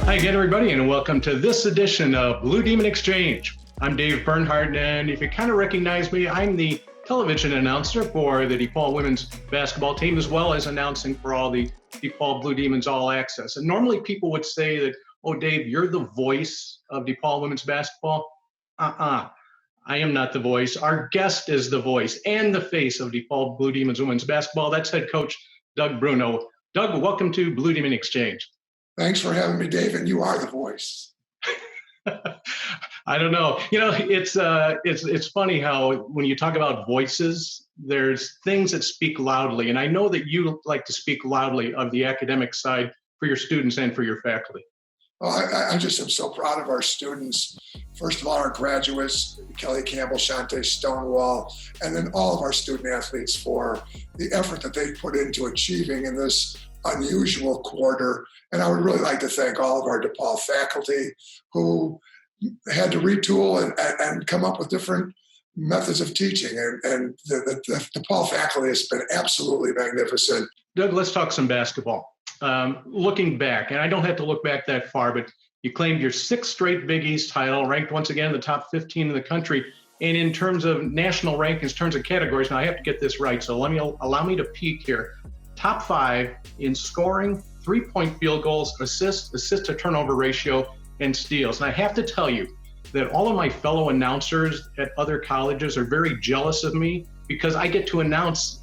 Hi again, everybody, and welcome to this edition of Blue Demon Exchange. I'm Dave Bernhard, and if you kind of recognize me, I'm the television announcer for the DePaul women's basketball team, as well as announcing for all the DePaul Blue Demons All Access. And normally people would say that, oh, Dave, you're the voice of DePaul women's basketball. I am not the voice. Our guest is the voice and the face of DePaul Blue Demons women's basketball. That's head coach Doug Bruno. Doug, welcome to Blue Demon Exchange. Thanks for having me, Dave, and you are the voice. I don't know. You know, it's funny how when you talk about voices, there's things that speak loudly. And I know that you like to speak loudly of the academic side for your students and for your faculty. Well, I just am so proud of our students. First of all, our graduates, Kelly Campbell, Shante Stonewall, and then all of our student athletes for the effort that they put into achieving in this unusual quarter. And I would really like to thank all of our DePaul faculty who had to retool and come up with different methods of teaching. And the DePaul faculty has been absolutely magnificent. Doug, let's talk some basketball. Looking back, and I don't have to look back that far, but you claimed your sixth straight Big East title, ranked once again in the top 15 in the country. And in terms of national rankings, in terms of categories, now I have to get this right, so allow me to peek here. Top 5 in scoring, 3-point field goals, assist to turnover ratio, and steals. And I have to tell you that all of my fellow announcers at other colleges are very jealous of me because I get to announce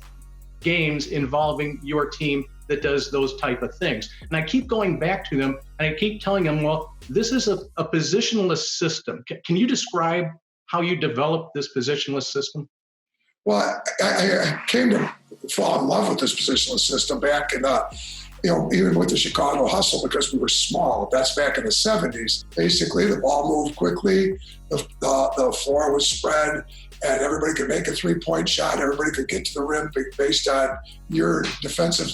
games involving your team that does those type of things. And I keep going back to them and I keep telling them, well, this is a positionless system. Can you describe how you developed this positionless system? Well, I came to fall in love with this positionless system back in, even with the Chicago hustle because we were small. That's back in the 70s. Basically, the ball moved quickly, the floor was spread, and everybody could make a three-point shot. Everybody could get to the rim based on your defensive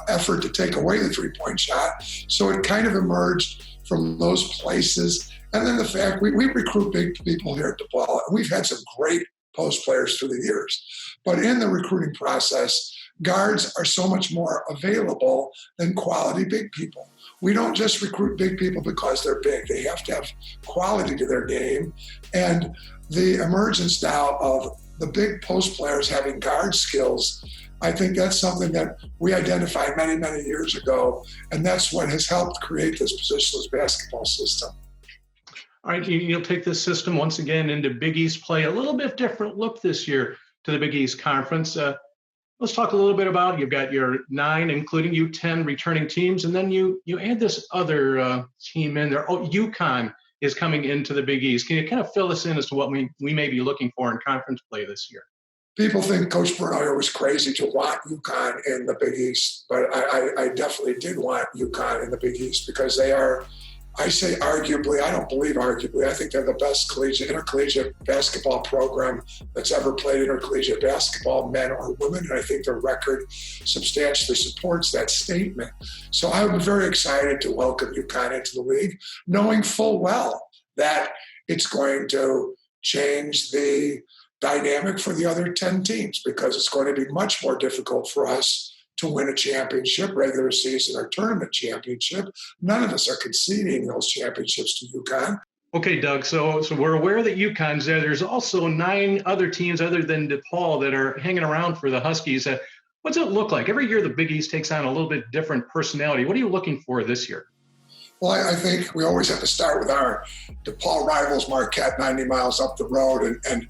effort to take away the three-point shot. So it kind of emerged from those places. And then the fact we recruit big people here at DePaul, and we've had some great post players through the years. But in the recruiting process, guards are so much more available than quality big people. We don't just recruit big people because they're big. They have to have quality to their game. And the emergence now of the big post players having guard skills, I think that's something that we identified many, many years ago. And that's what has helped create this positionless basketball system. All right, you'll take this system once again into Big East play. A little bit different look this year to the Big East Conference. Let's talk a little bit about, you've got your 9, including you, 10 returning teams, and then you add this other team in there. Oh, UConn is coming into the Big East. Can you kind of fill us in as to what we may be looking for in conference play this year? People think Coach Bernhard was crazy to want UConn in the Big East, but I definitely did want UConn in the Big East because they are, I say arguably, I don't believe arguably, I think they're the best intercollegiate basketball program that's ever played intercollegiate basketball, men or women, and I think their record substantially supports that statement. So I would be very excited to welcome UConn into the league, knowing full well that it's going to change the dynamic for the other 10 teams because it's going to be much more difficult for us to win a championship, regular season or tournament championship. None of us are conceding those championships to UConn. Okay, Doug, so we're aware that UConn's there. There's also 9 other teams other than DePaul that are hanging around for the Huskies. What's it look like? Every year the Big East takes on a little bit different personality. What are you looking for this year? Well, I think we always have to start with our DePaul rivals, Marquette, 90 miles up the road, and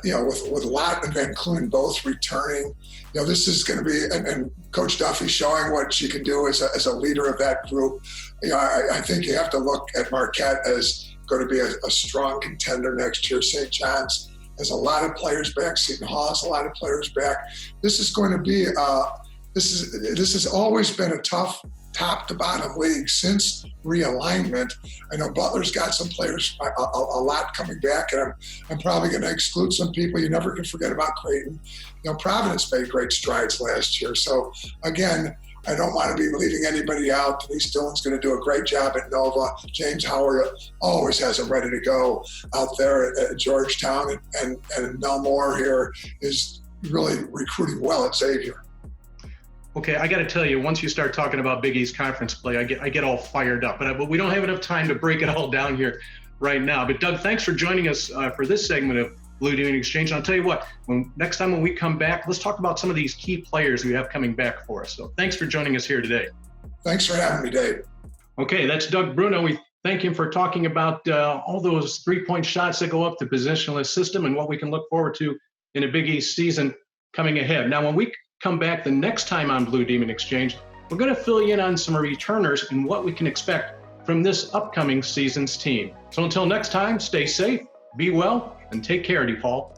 with a lot, including both returning, this is going to be, and Coach Duffy showing what she can do as a leader of that group. I think you have to look at Marquette as going to be a strong contender next year. St. John's has a lot of players back. Seton Hall has a lot of players back. This is going to be, this has always been a tough top to bottom league since realignment. I know Butler's got some players, a lot coming back, and I'm probably going to exclude some people. You never can forget about Creighton. Providence made great strides last year. So again, I don't want to be leaving anybody out. Denise Dillon's going to do a great job at Nova. James Howard always has them ready to go out there at Georgetown, and Mel Moore here is really recruiting well at Xavier. Okay, I got to tell you, once you start talking about Big East conference play, I get all fired up. But we don't have enough time to break it all down here right now. But Doug, thanks for joining us for this segment of Blue Demon Exchange. And I'll tell you what, next time when we come back, let's talk about some of these key players we have coming back for us. So thanks for joining us here today. Thanks for having me, Dave. Okay, that's Doug Bruno. We thank him for talking about all those three-point shots that go up the positionless system and what we can look forward to in a Big East season coming ahead. Now, when we come back the next time on Blue Demon Exchange, we're going to fill you in on some returners and what we can expect from this upcoming season's team. So until next time, stay safe, be well, and take care, DePaul.